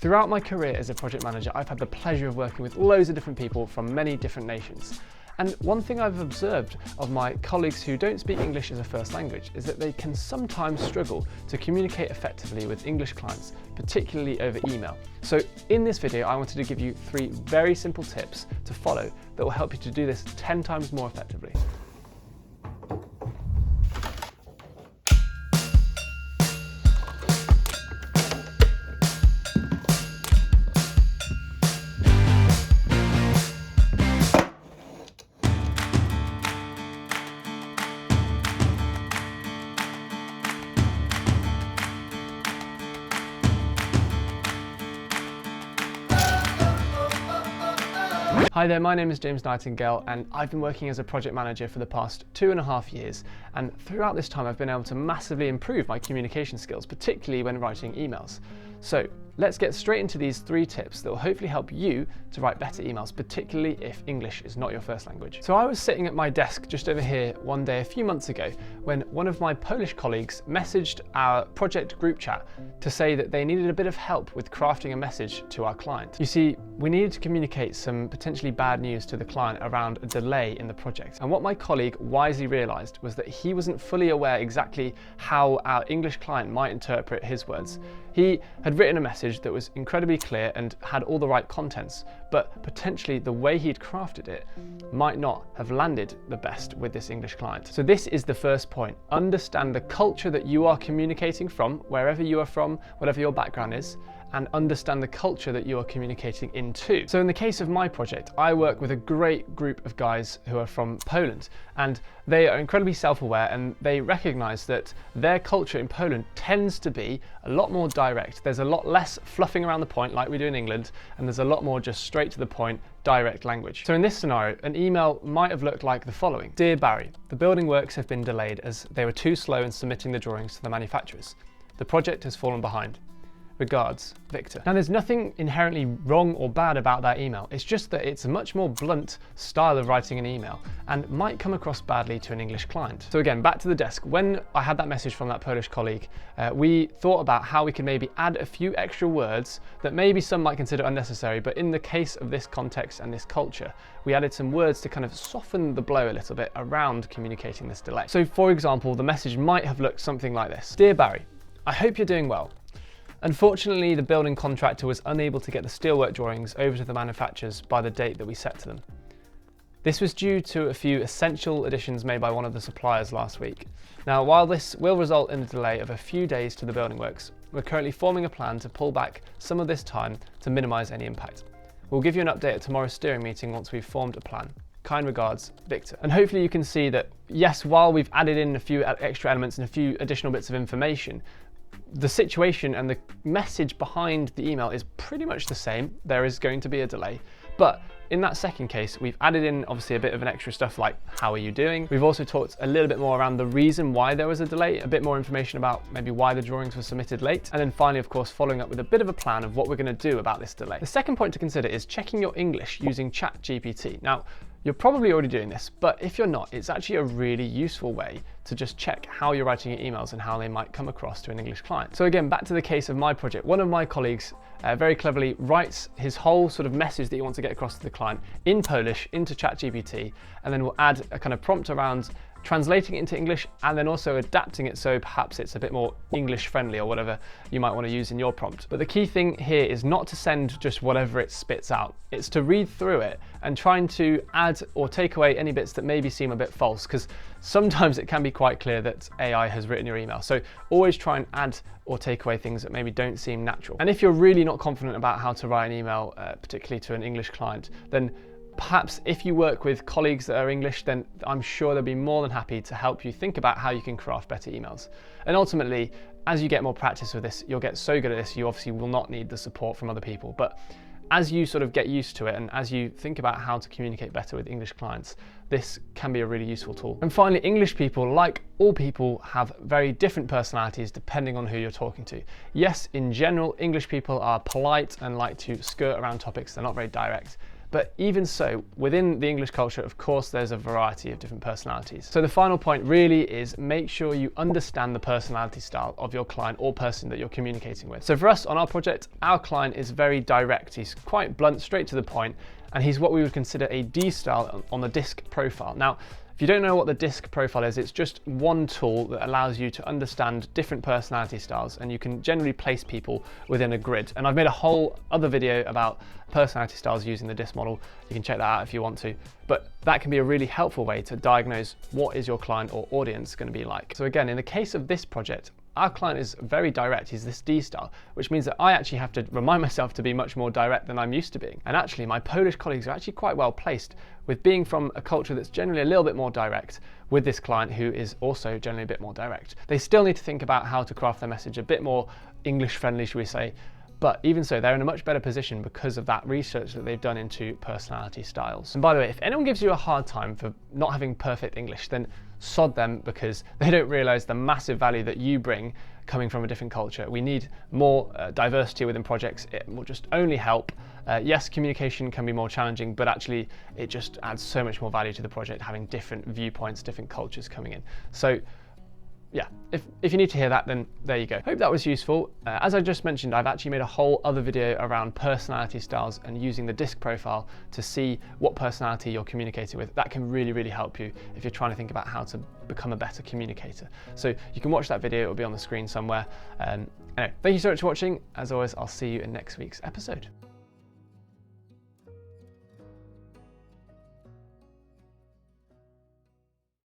Throughout my career as a project manager, I've had the pleasure of working with loads of different people from many different nations. And one thing I've observed of my colleagues who don't speak English as a first language is that they can sometimes struggle to communicate effectively with English clients, particularly over email. So in this video, I wanted to give you 3 very simple tips to follow that will help you to do this 10 times more effectively. Hi there, my name is James Nightingale and I've been working as a project manager for the past 2.5 years, and throughout this time I've been able to massively improve my communication skills, particularly when writing emails. So let's get straight into these 3 tips that will hopefully help you to write better emails, particularly if English is not your first language. So I was sitting at my desk just over here one day a few months ago when one of my Polish colleagues messaged our project group chat to say that they needed a bit of help with crafting a message to our client. You see, we needed to communicate some potentially bad news to the client around a delay in the project. And what my colleague wisely realized was that he wasn't fully aware exactly how our English client might interpret his words. He had written a message that was incredibly clear and had all the right contents, but potentially the way he'd crafted it might not have landed the best with this English client. So this is the first point. Understand the culture that you are communicating from, wherever you are from, whatever your background is, and understand the culture that you are communicating into. So in the case of my project, I work with a great group of guys who are from Poland, and they are incredibly self-aware and they recognize that their culture in Poland tends to be a lot more direct. There's a lot less fluffing around the point like we do in England, and there's a lot more just straight to the point, direct language. So in this scenario, an email might have looked like the following. Dear Barry, the building works have been delayed as they were too slow in submitting the drawings to the manufacturers. The project has fallen behind. Regards, Victor. Now there's nothing inherently wrong or bad about that email. It's just that it's a much more blunt style of writing an email and might come across badly to an English client. So again, back to the desk. When I had that message from that Polish colleague, we thought about how we could maybe add a few extra words that maybe some might consider unnecessary, but in the case of this context and this culture, we added some words to kind of soften the blow a little bit around communicating this delay. So for example, the message might have looked something like this. Dear Barry, I hope you're doing well. Unfortunately, the building contractor was unable to get the steelwork drawings over to the manufacturers by the date that we set to them. This was due to a few essential additions made by one of the suppliers last week. Now, while this will result in a delay of a few days to the building works, we're currently forming a plan to pull back some of this time to minimise any impact. We'll give you an update at tomorrow's steering meeting once we've formed a plan. Kind regards, Victor. And hopefully you can see that, yes, while we've added in a few extra elements and a few additional bits of information, the situation and the message behind the email is pretty much the same. There is going to be a delay, but in that second case, we've added in obviously a bit of an extra stuff like, how are you doing? We've also talked a little bit more around the reason why there was a delay, a bit more information about maybe why the drawings were submitted late, and then finally, of course, following up with a bit of a plan of what we're going to do about this delay. The second point to consider is checking your English using ChatGPT. Now, you're probably already doing this, but if you're not, it's actually a really useful way to just check how you're writing your emails and how they might come across to an English client. So again, back to the case of my project, one of my colleagues very cleverly writes his whole sort of message that he wants to get across to the client in Polish into ChatGPT, and then we'll add a kind of prompt around translating it into English and then also adapting it so perhaps it's a bit more English friendly or whatever you might want to use in your prompt. But the key thing here is not to send just whatever it spits out. It's to read through it and trying to add or take away any bits that maybe seem a bit false, because sometimes it can be quite clear that AI has written your email. So always try and add or take away things that maybe don't seem natural. And if you're really not confident about how to write an email, particularly to an English client, then perhaps if you work with colleagues that are English, then I'm sure they'll be more than happy to help you think about how you can craft better emails. And ultimately, as you get more practice with this, you'll get so good at this, you obviously will not need the support from other people. But as you sort of get used to it and as you think about how to communicate better with English clients, this can be a really useful tool. And finally, English people, like all people, have very different personalities depending on who you're talking to. Yes, in general, English people are polite and like to skirt around topics, they're not very direct. But even so, within the English culture, of course, there's a variety of different personalities. So the final point really is make sure you understand the personality style of your client or person that you're communicating with. So for us on our project, our client is very direct. He's quite blunt, straight to the point, and he's what we would consider a D style on the DISC profile. Now, if you don't know what the DISC profile is, it's just one tool that allows you to understand different personality styles, and you can generally place people within a grid. And I've made a whole other video about personality styles using the DISC model. You can check that out if you want to. But that can be a really helpful way to diagnose what is your client or audience going to be like. So again, in the case of this project, our client is very direct. He's this D style, which means that I actually have to remind myself to be much more direct than I'm used to being. And actually, my Polish colleagues are actually quite well placed with being from a culture that's generally a little bit more direct with this client who is also generally a bit more direct. They still need to think about how to craft their message a bit more English friendly, should we say. But even so, they're in a much better position because of that research that they've done into personality styles. And by the way, if anyone gives you a hard time for not having perfect English, then sod them, because they don't realize the massive value that you bring coming from a different culture. We need more diversity within projects. It will just only help. Yes, communication can be more challenging, but actually it just adds so much more value to the project, having different viewpoints, different cultures coming in. So yeah, if you need to hear that, then there you go. Hope that was useful. As I just mentioned, I've actually made a whole other video around personality styles and using the DISC profile to see what personality you're communicating with. That can really, really help you if you're trying to think about how to become a better communicator. So you can watch that video, it will be on the screen somewhere. Anyway, thank you so much for watching. As always, I'll see you in next week's episode.